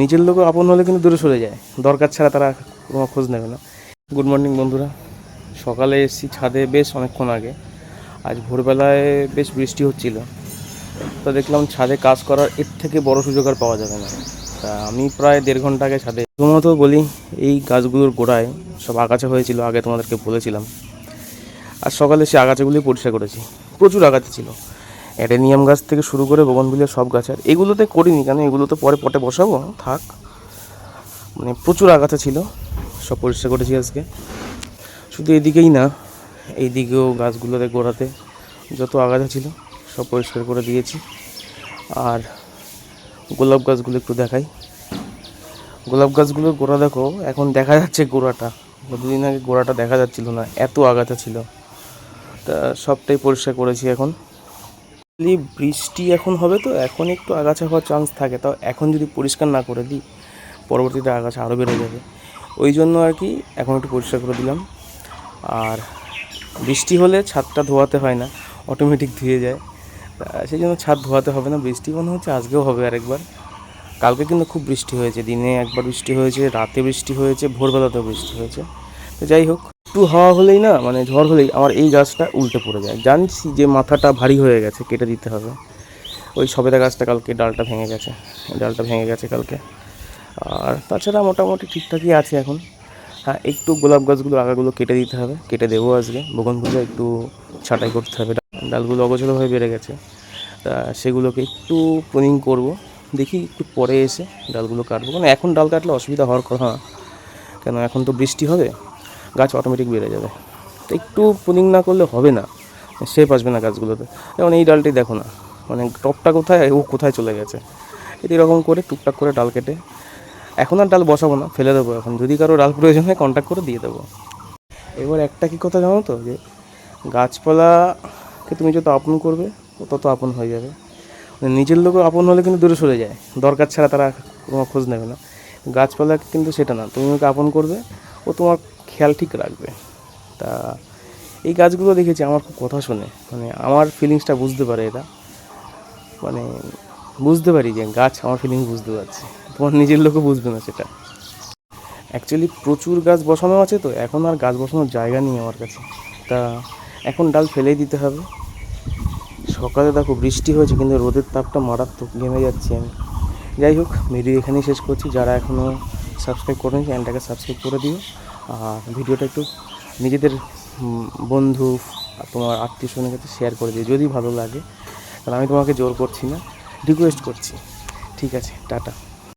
নিজের লোকও আপন হলে কিন্তু দূরে সরে যায়, দরকার ছাড়া তারা কোনো খোঁজ নেবে না। গুড মর্নিং বন্ধুরা, সকালে এসেছি ছাদে বেশ অনেকক্ষণ আগে। আজ ভোরবেলায় বেশ বৃষ্টি হচ্ছিল, তো দেখলাম ছাদে কাজ করার এর থেকে বড় সুযোগ আর পাওয়া যাবে না। তা আমি প্রায় 1.5 ঘন্টা আগে ছাদে প্রথমত বলি, এই গাছগুলোর গোড়ায় সব আগাছা হয়েছিল, আগে তোমাদেরকে বলেছিলাম। আর সকালে সে আগাছাগুলি পরিষ্কার করেছি, প্রচুর আগাছা ছিল, অ্যাডেনিয়াম গাছ থেকে শুরু করে বোগনভিলিয়া সব গাছ। আর এগুলোতে করিনি কেন, এগুলো তো পরে পটে বসাবো, থাক। মানে প্রচুর আগাছা ছিল, সব পরিষ্কার করেছি আজকে। শুধু এদিকেই না, এইদিকেও গাছগুলোতে গোড়াতে যত আগাছা ছিল সব পরিষ্কার করে দিয়েছি। আর গোলাপ গাছগুলো একটু দেখাই। গোলাপ গাছগুলোর গোড়া দেখো, এখন দেখা যাচ্ছে গোড়াটা, 2 দিন আগে গোড়াটা দেখা যাচ্ছিল না, এত আগাছা ছিল। তা সবটাই পরিষ্কার করেছি এখন। বৃষ্টি এখন হবে, তো এখন একটু আগাছা হওয়ার চান্স থাকে, তাও এখন যদি পরিষ্কার না করে দিই পরবর্তীতে আগাছা আরও বেড়ে যাবে। ওই জন্য আর কি এখন একটু পরিষ্কার করে দিলাম। আর বৃষ্টি হলে ছাদটা ধোয়াতে হয় না, অটোমেটিক ধুয়ে যায়, তা সেই জন্য ছাদ ধোয়াতে হবে না। বৃষ্টি মনে হচ্ছে আজকেও হবে আরেকবার। কালকে কিন্তু খুব বৃষ্টি হয়েছে, দিনে একবার বৃষ্টি হয়েছে, রাতে বৃষ্টি হয়েছে, ভোরবেলাতেও বৃষ্টি হয়েছে। তো যাই হোক, একটু হাওয়া হলেই না, মানে ঝড় হলেই আমার এই গাছটা উল্টে পড়ে যায়। জানছি যে মাথাটা ভারী হয়ে গেছে, কেটে দিতে হবে। ওই সবেদা গাছটা কালকে ডালটা ভেঙে গেছে কালকে। আর তাছাড়া মোটামুটি ঠিকঠাকই আছে এখন। হ্যাঁ, একটু গোলাপ গাছগুলোর আগাগুলো কেটে দিতে হবে, কেটে দেবো আজকে। বগনভিলিয়া একটু ছাঁটাই করতে হবে, ডালগুলো অগোছালোভাবে বেড়ে গেছে, তা সেগুলোকে একটু প্রুনিং করব। দেখি একটু পরে এসে ডালগুলো কাটবো, কারণ এখন ডাল কাটলে অসুবিধা হওয়ার কথা না, কেন এখন তো বৃষ্টি হবে, গাছ অটোমেটিক বেড়ে যাবে। তো একটু প্রুনিং না করলে হবে না, শেপ আসবে না গাছগুলোতে। যেমন এই ডালটি দেখো না, মানে টপটা কোথায়, ও কোথায় চলে গেছে। এরকম করে টুকটাক করে ডাল কেটে, এখন আর ডাল বসাবো না, ফেলে দেবো। এখন যদি কারো ডাল প্রয়োজন হয় কন্ট্যাক্ট করে দিয়ে দেবো। এবার একটা কী কথা জানো তো, যে গাছপালাকে তুমি যত আপন করবে ও তত আপন হয়ে যাবে। মানে নিজের লোকও আপন হলে কিন্তু দূরে সরে যায়, দরকার ছাড়া তারা কোনো খোঁজ নেবে না। গাছপালাকে কিন্তু সেটা না, তুমি ওকে আপন করবে, ও তোমার খেয়াল ঠিক রাখবে। তা এই গাছগুলো দেখেছি আমার খুব কথা শোনে, মানে আমার ফিলিংসটা বুঝতে পারে এরা। মানে বুঝতে পারি যে গাছ আমার ফিলিংস বুঝতে পারছে, তোমার নিজের লোকও বুঝবে না সেটা। অ্যাকচুয়ালি প্রচুর গাছ বসানো আছে, তো এখন আর গাছ বসানোর জায়গা নেই আমার কাছে। তা এখন ডাল ফেলেই দিতে হবে। সকালে দেখো বৃষ্টি হয়েছে, কিন্তু রোদের তাপটা মারাত্মক, ঘেমে যাচ্ছি আমি। যাই হোক, ভিডিও এখানেই শেষ করছি। যারা এখনও সাবস্ক্রাইব করেনি চ্যানেলটাকে সাবস্ক্রাইব করে দিও। আর ভিডিওটা একটু নিজেদের বন্ধু, তোমার আত্মীয় স্বজনের কাছে শেয়ার করে দিও যদি ভালো লাগে, কারণ আমি তোমাকে জোর করছি না, রিকোয়েস্ট করছি। ঠিক আছে, টাটা।